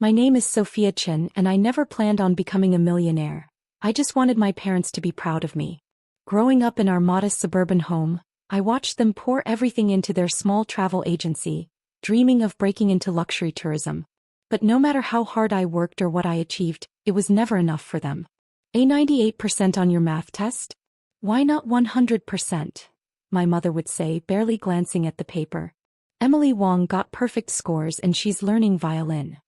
My name is Sophia Chen and I never planned on becoming a millionaire. I just wanted my parents to be proud of me. Growing up in our modest suburban home, I watched them pour everything into their small travel agency, dreaming of breaking into luxury tourism. But no matter how hard I worked or what I achieved, it was never enough for them. A 98% on your math test? Why not 100%? My mother would say, barely glancing at the paper. Emily Wang got perfect scores and she's learning violin.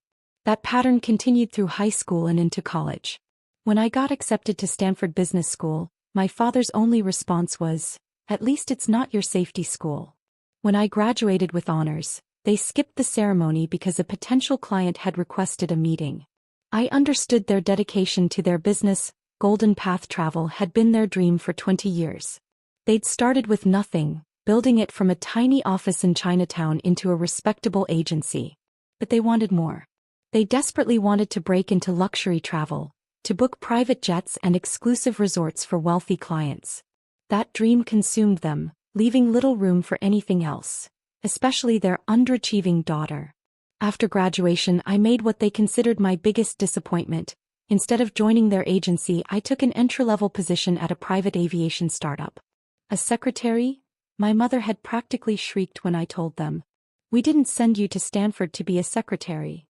That pattern continued through high school and into college. When I got accepted to Stanford Business School, my father's only response was, "At least it's not your safety school." When I graduated with honors, they skipped the ceremony because a potential client had requested a meeting. I understood their dedication to their business. Golden Path Travel had been their dream for 20 years. They'd started with nothing, building it from a tiny office in Chinatown into a respectable agency. But they wanted more. They desperately wanted to break into luxury travel, to book private jets and exclusive resorts for wealthy clients. That dream consumed them, leaving little room for anything else, especially their underachieving daughter. After graduation, I made what they considered my biggest disappointment. Instead of joining their agency, I took an entry-level position at a private aviation startup. A secretary? My mother had practically shrieked when I told them. "We didn't send you to Stanford to be a secretary."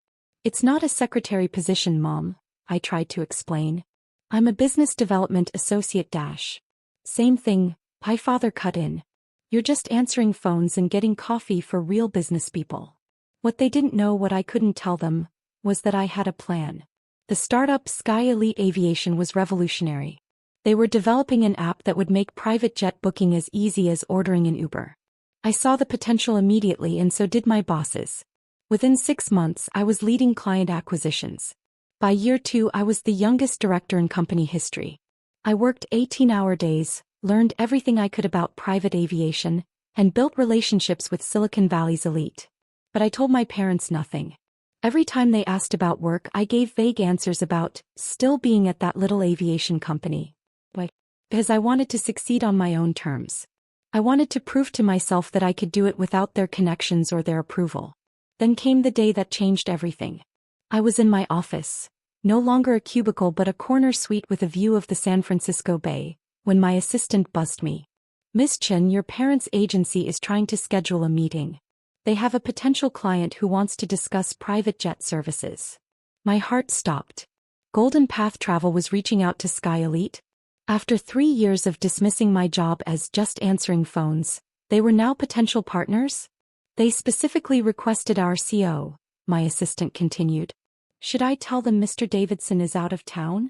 "It's not a secretary position, Mom," I tried to explain. "I'm a business development associate dash." "Same thing," my father cut in. "You're just answering phones and getting coffee for real business people." What they didn't know, what I couldn't tell them, was that I had a plan. The startup Sky Elite Aviation was revolutionary. They were developing an app that would make private jet booking as easy as ordering an Uber. I saw the potential immediately and so did my bosses. Within 6 months, I was leading client acquisitions. By year 2, I was the youngest director in company history. I worked 18-hour days, learned everything I could about private aviation, and built relationships with Silicon Valley's elite. But I told my parents nothing. Every time they asked about work, I gave vague answers about still being at that little aviation company. Why? Because I wanted to succeed on my own terms. I wanted to prove to myself that I could do it without their connections or their approval. Then came the day that changed everything. I was in my office, no longer a cubicle but a corner suite with a view of the San Francisco Bay, when my assistant buzzed me. "Miss Chen, your parents' agency is trying to schedule a meeting. They have a potential client who wants to discuss private jet services." My heart stopped. Golden Path Travel was reaching out to Sky Elite. After 3 years of dismissing my job as just answering phones, they were now potential partners? "They specifically requested our CO," my assistant continued. "Should I tell them Mr. Davidson is out of town?"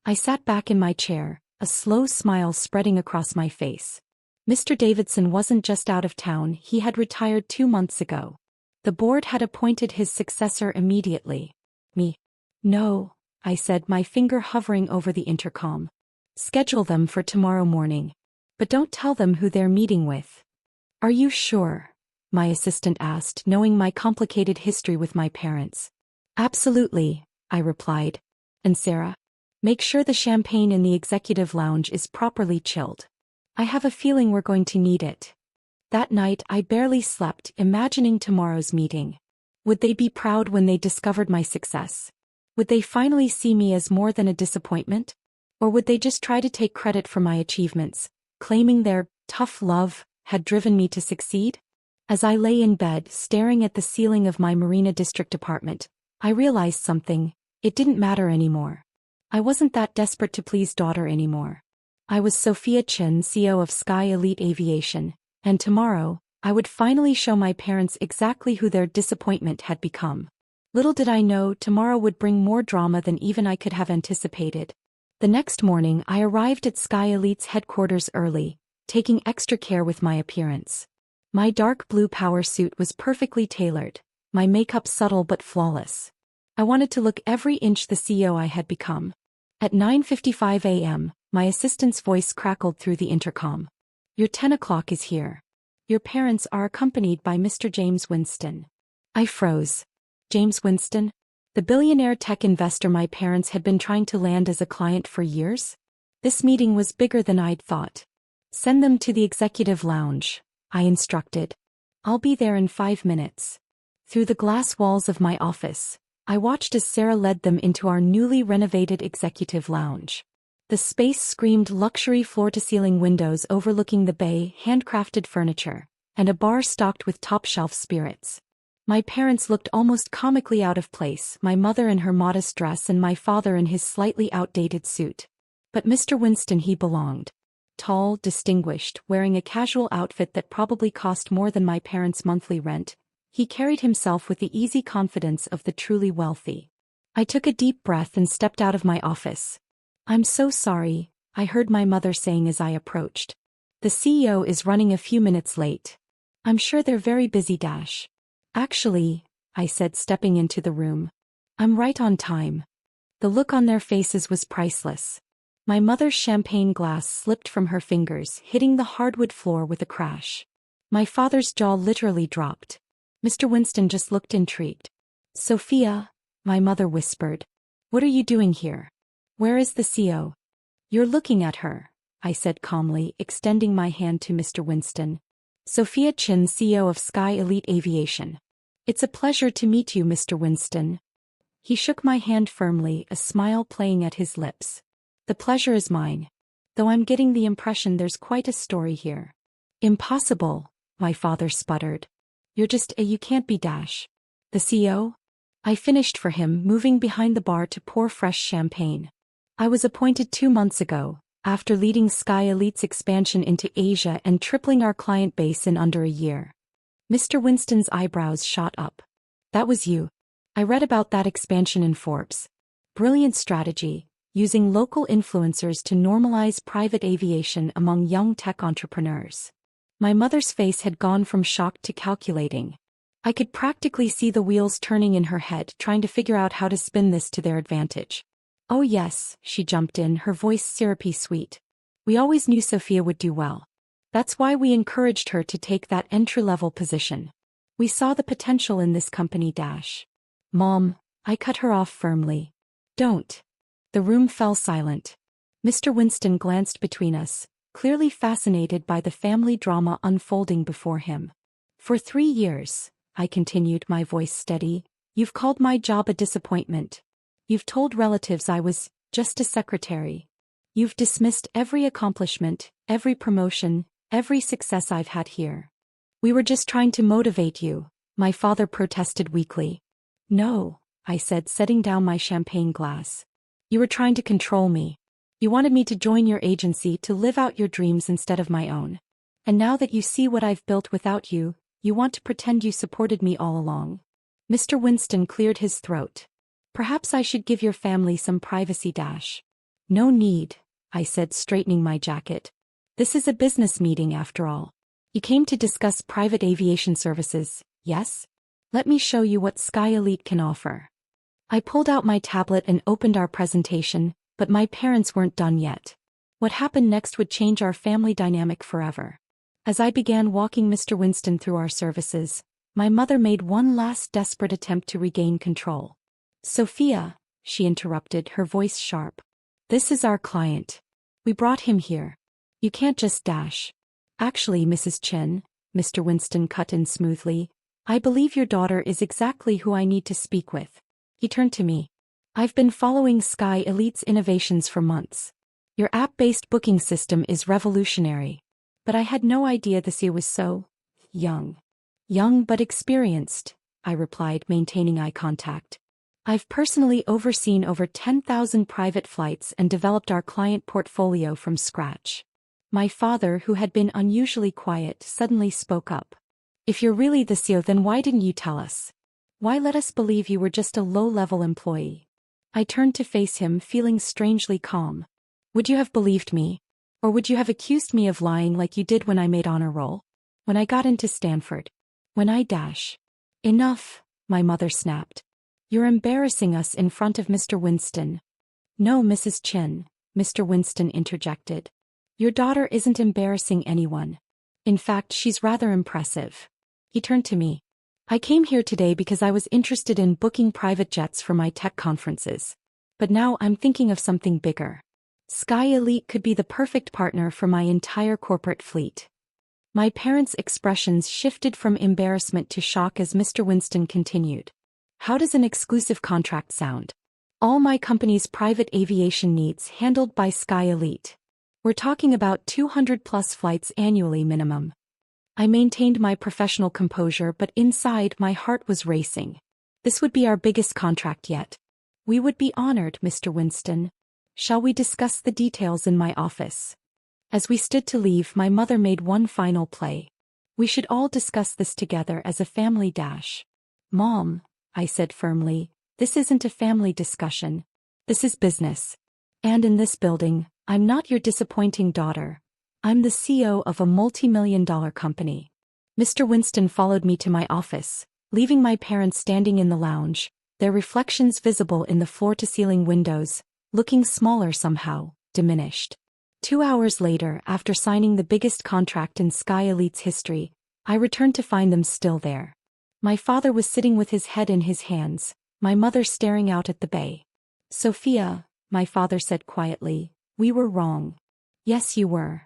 I sat back in my chair, a slow smile spreading across my face. Mr. Davidson wasn't just out of town, he had retired 2 months ago. The board had appointed his successor immediately. Me. "No," I said, my finger hovering over the intercom. "Schedule them for tomorrow morning. But don't tell them who they're meeting with." "Are you sure?" my assistant asked, knowing my complicated history with my parents. "Absolutely," I replied. "And Sarah? Make sure the champagne in the executive lounge is properly chilled. I have a feeling we're going to need it." That night I barely slept, imagining tomorrow's meeting. Would they be proud when they discovered my success? Would they finally see me as more than a disappointment? Or would they just try to take credit for my achievements, claiming their tough love had driven me to succeed? As I lay in bed, staring at the ceiling of my Marina District apartment, I realized something. It didn't matter anymore. I wasn't that desperate to please daughter anymore. I was Sophia Chen, CEO of Sky Elite Aviation, and tomorrow, I would finally show my parents exactly who their disappointment had become. Little did I know, tomorrow would bring more drama than even I could have anticipated. The next morning, I arrived at Sky Elite's headquarters early, taking extra care with my appearance. My dark blue power suit was perfectly tailored, my makeup subtle but flawless. I wanted to look every inch the CEO I had become. At 9:55 a.m., my assistant's voice crackled through the intercom. "Your 10 o'clock is here. Your parents are accompanied by Mr. James Winston." I froze. James Winston? The billionaire tech investor my parents had been trying to land as a client for years? This meeting was bigger than I'd thought. "Send them to the executive lounge," I instructed. "I'll be there in 5 minutes." Through the glass walls of my office, I watched as Sarah led them into our newly renovated executive lounge. The space screamed luxury floor-to-ceiling windows overlooking the bay, handcrafted furniture, and a bar stocked with top-shelf spirits. My parents looked almost comically out of place, my mother in her modest dress and my father in his slightly outdated suit. But Mr. Winston, he belonged. Tall, distinguished, wearing a casual outfit that probably cost more than my parents' monthly rent, he carried himself with the easy confidence of the truly wealthy. I took a deep breath and stepped out of my office. "I'm so sorry," I heard my mother saying as I approached. "The CEO is running a few minutes late. I'm sure they're very busy. Actually," I said, stepping into the room, "I'm right on time." The look on their faces was priceless. My mother's champagne glass slipped from her fingers, hitting the hardwood floor with a crash. My father's jaw literally dropped. Mr. Winston just looked intrigued. "Sophia," my mother whispered, "what are you doing here? Where is the CEO?" "You're looking at her," I said calmly, extending my hand to Mr. Winston. "Sophia Chen, CEO of Sky Elite Aviation. It's a pleasure to meet you, Mr. Winston." He shook my hand firmly, a smile playing at his lips. "The pleasure is mine. Though I'm getting the impression there's quite a story here." "Impossible," my father sputtered. You can't be the CEO?" I finished for him, moving behind the bar to pour fresh champagne. "I was appointed 2 months ago, after leading Sky Elite's expansion into Asia and tripling our client base in under a year." Mr. Winston's eyebrows shot up. "That was you. I read about that expansion in Forbes. Brilliant strategy, using local influencers to normalize private aviation among young tech entrepreneurs." My mother's face had gone from shocked to calculating. I could practically see the wheels turning in her head, trying to figure out how to spin this to their advantage. "Oh yes," she jumped in, her voice syrupy sweet. "We always knew Sophia would do well. That's why we encouraged her to take that entry-level position. We saw the potential in this company. Mom," I cut her off firmly. "Don't." The room fell silent. Mr. Winston glanced between us, clearly fascinated by the family drama unfolding before him. "For 3 years," I continued, my voice steady, "you've called my job a disappointment. You've told relatives I was just a secretary. You've dismissed every accomplishment, every promotion, every success I've had here." "We were just trying to motivate you," my father protested weakly. "No," I said, setting down my champagne glass. "You were trying to control me. You wanted me to join your agency to live out your dreams instead of my own. And now that you see what I've built without you, you want to pretend you supported me all along." Mr. Winston cleared his throat. "Perhaps I should give your family some privacy. "No need," I said, straightening my jacket. "This is a business meeting after all. You came to discuss private aviation services, yes? Let me show you what Sky Elite can offer." I pulled out my tablet and opened our presentation, but my parents weren't done yet. What happened next would change our family dynamic forever. As I began walking Mr. Winston through our services, my mother made one last desperate attempt to regain control. "Sophia," she interrupted, her voice sharp. "This is our client. We brought him here. You can't just Actually, Mrs. Chen," Mr. Winston cut in smoothly, "I believe your daughter is exactly who I need to speak with." He turned to me. "I've been following Sky Elite's innovations for months. Your app-based booking system is revolutionary. But I had no idea the CEO was so young." "Young but experienced," I replied, maintaining eye contact. "I've personally overseen over 10,000 private flights and developed our client portfolio from scratch." My father, who had been unusually quiet, suddenly spoke up. "If you're really the CEO, then why didn't you tell us? Why let us believe you were just a low-level employee?" I turned to face him, feeling strangely calm. "Would you have believed me? Or would you have accused me of lying like you did when I made honor roll? When I got into Stanford? When I Enough," my mother snapped. "You're embarrassing us in front of Mr. Winston." "No, Mrs. Chen," Mr. Winston interjected. "Your daughter isn't embarrassing anyone. In fact, she's rather impressive." He turned to me. "I came here today because I was interested in booking private jets for my tech conferences. But now I'm thinking of something bigger. Sky Elite could be the perfect partner for my entire corporate fleet." My parents' expressions shifted from embarrassment to shock as Mr. Winston continued. How does an exclusive contract sound? All my company's private aviation needs handled by Sky Elite. We're talking about 200 plus flights annually minimum. I maintained my professional composure, but inside my heart was racing. This would be our biggest contract yet. We would be honored, Mr. Winston. Shall we discuss the details in my office? As we stood to leave, my mother made one final play. We should all discuss this together as a family dash. Mom, I said firmly, this isn't a family discussion. This is business. And in this building, I'm not your disappointing daughter. I'm the CEO of a multi-million-dollar company. Mr. Winston followed me to my office, leaving my parents standing in the lounge, their reflections visible in the floor-to-ceiling windows, looking smaller somehow, diminished. 2 hours later, after signing the biggest contract in Sky Elite's history, I returned to find them still there. My father was sitting with his head in his hands, my mother staring out at the bay. Sophia, my father said quietly, we were wrong. Yes, you were.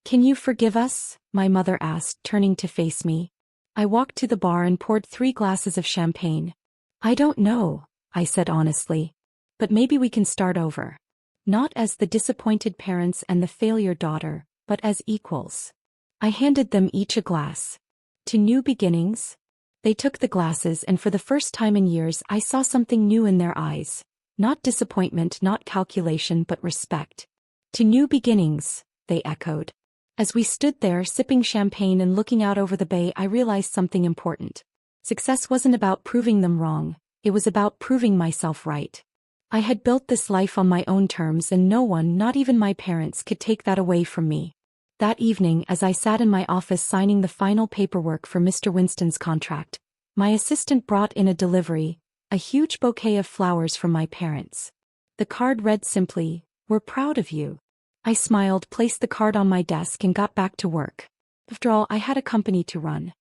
Can you forgive us? My mother asked, turning to face me. I walked to the bar and poured 3 glasses of champagne. I don't know, I said honestly. But maybe we can start over. Not as the disappointed parents and the failure daughter, but as equals. I handed them each a glass. To new beginnings? They took the glasses, and for the first time in years I saw something new in their eyes. Not disappointment, not calculation, but respect. To new beginnings, they echoed. As we stood there sipping champagne and looking out over the bay, I realized something important. Success wasn't about proving them wrong, it was about proving myself right. I had built this life on my own terms, and no one, not even my parents, could take that away from me. That evening, as I sat in my office signing the final paperwork for Mr. Winston's contract, my assistant brought in a delivery, a huge bouquet of flowers from my parents. The card read simply, "We're proud of you." I smiled, placed the card on my desk, and got back to work. After all, I had a company to run.